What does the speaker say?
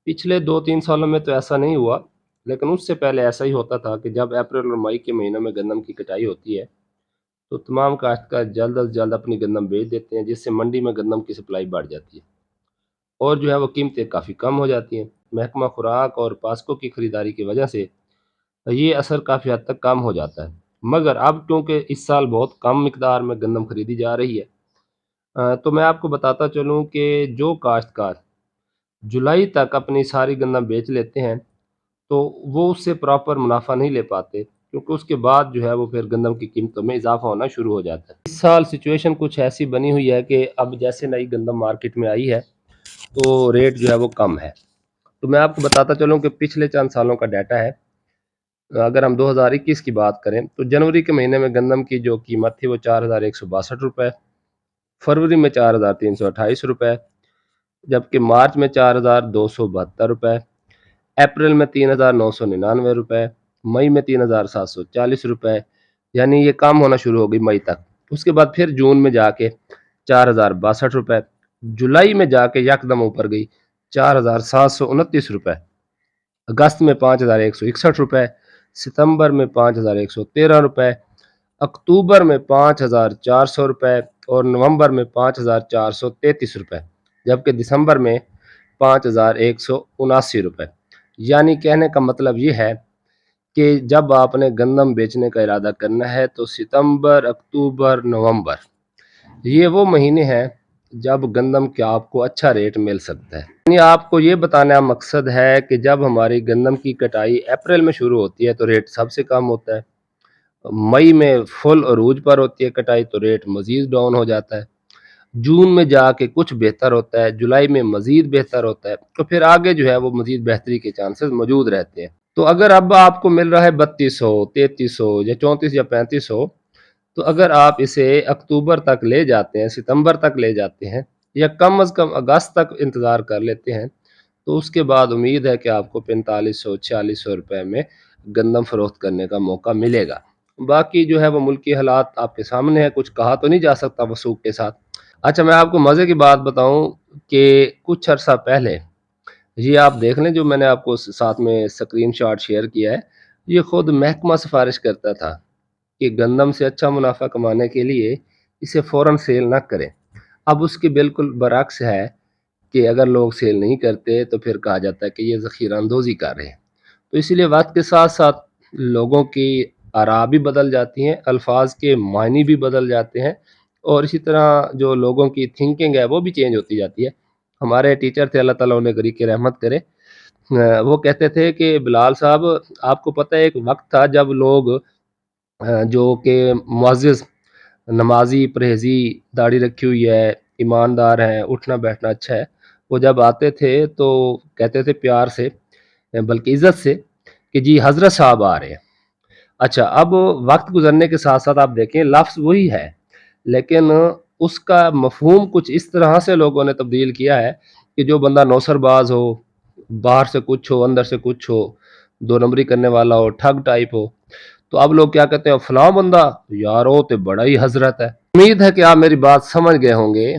पिछले 2-3 सालों में तो ऐसा नहीं हुआ, लेकिन उससे पहले ऐसा ही होता था कि जब अप्रैल और मई के महीनों में गंदम की कटाई होती है, तो तमाम काश्तकार जल्द अज़ जल्द अपनी गंदम बेच देते हैं, जिससे मंडी में गंदम की सप्लाई बढ़ जाती है और जो है वो कीमतें काफ़ी कम हो जाती हैं। महकमा खुराक और पास्को की खरीदारी की वजह से ये असर काफ़ी हद तक कम हो जाता है। मगर अब क्योंकि इस साल बहुत कम मिकदार में गंदम खरीदी जा रही है, तो मैं आपको बताता चलूँ कि जो काश्तकार जुलाई तक अपनी सारी गंदम बेच लेते हैं, तो वो उससे प्रॉपर मुनाफा नहीं ले पाते, क्योंकि उसके बाद जो है वो फिर गंदम की कीमतों में इजाफा होना शुरू हो जाता है। इस साल सिचुएशन कुछ ऐसी बनी हुई है कि अब जैसे नई गंदम मार्केट में आई है, तो रेट जो है वो कम है। तो मैं आपको बताता चलूँ कि पिछले चंद सालों का डाटा है। अगर हम 2021 की बात करें, तो जनवरी के महीने में गंदम की जो कीमत थी वो 4162 रुपये, फरवरी में 4328 रुपये, जबकि मार्च में 4272 रुपये, अप्रैल में 3999 रुपये, मई में 3740 रुपये, यानी ये कम होना शुरू हो गई मई तक। उसके बाद फिर जून में जाके 4062 रुपये, जुलाई में जाके यकदम ऊपर गई 4729 रुपये, अगस्त में 5161 रुपये, सितंबर में 5113 रुपये, अक्टूबर में 5400 रुपये और नवंबर में 5433 रुपये, जबकि दिसंबर में 5179 रुपये। यानी कहने का मतलब ये है कि जब आपने गंदम बेचने का इरादा करना है तो सितंबर, अक्टूबर, नवंबर ये वो महीने हैं जब गंदम के आपको अच्छा रेट मिल सकता है। यानी आपको ये बताना मकसद है कि जब हमारी गंदम की कटाई अप्रैल में शुरू होती है तो रेट सबसे कम होता है, मई में फुल अरूज पर होती है कटाई तो रेट मज़ीद डाउन हो जाता है, जून में जाके कुछ बेहतर होता है, जुलाई में मज़ीद बेहतर होता है, तो फिर आगे जो है वो मज़ीद बेहतरी के चांसेस मौजूद रहते हैं। तो अगर अब आपको मिल रहा है 3200, 3300 या 34 या 3500, तो अगर आप इसे अक्टूबर तक ले जाते हैं, सितंबर तक ले जाते हैं या कम अज़ कम अगस्त तक इंतज़ार कर लेते हैं, तो उसके बाद उम्मीद है कि आपको 4500-4600 रुपये में गंदम फ़रोख्त करने का मौका मिलेगा। बाकी जो है वो मुल्की हालात आपके सामने है, कुछ कहा तो नहीं जा सकता वसूख के साथ। अच्छा, मैं आपको मज़े की बात बताऊं कि कुछ अरसा पहले, ये आप देख लें जो मैंने आपको साथ में स्क्रीनशॉट शेयर किया है, ये खुद महकमा सिफारिश करता था कि गंदम से अच्छा मुनाफा कमाने के लिए इसे फ़ौरन सेल ना करें। अब उसके बिल्कुल बरअक्स है कि अगर लोग सेल नहीं करते तो फिर कहा जाता है कि ये ज़ख़ीरा अंदोज़ी कर रहे हैं। तो इसीलिए वक्त के साथ साथ लोगों की आरा भी बदल जाती हैं, अल्फाज के मायने भी बदल जाते हैं और इसी तरह जो लोगों की थिंकिंग है वो भी चेंज होती जाती है। हमारे टीचर थे, अल्लाह ताला उन्हें गरी की रहमत करे, वो कहते थे कि बिलाल साहब, आपको पता है एक वक्त था जब लोग जो कि मुअज़्ज़िज़, नमाजी, परहेज़ी, दाढ़ी रखी हुई है, ईमानदार हैं, उठना बैठना अच्छा है, वो जब आते थे तो कहते थे प्यार से, बल्कि इज़्ज़त से, कि जी हज़रत साहब आ रहे हैं। अच्छा, अब वक्त गुजरने के साथ साथ आप देखें लफ्ज़ वही है, लेकिन उसका मफ़हूम कुछ इस तरह से लोगों ने तब्दील किया है कि जो बंदा नौसरबाज हो, बाहर से कुछ हो, अंदर से कुछ हो, दो नंबरी करने वाला हो, ठग टाइप हो, तो अब लोग क्या कहते हैं, फलां बंदा यार वो तो बड़ा ही हज़रत है। उम्मीद है कि आप मेरी बात समझ गए होंगे।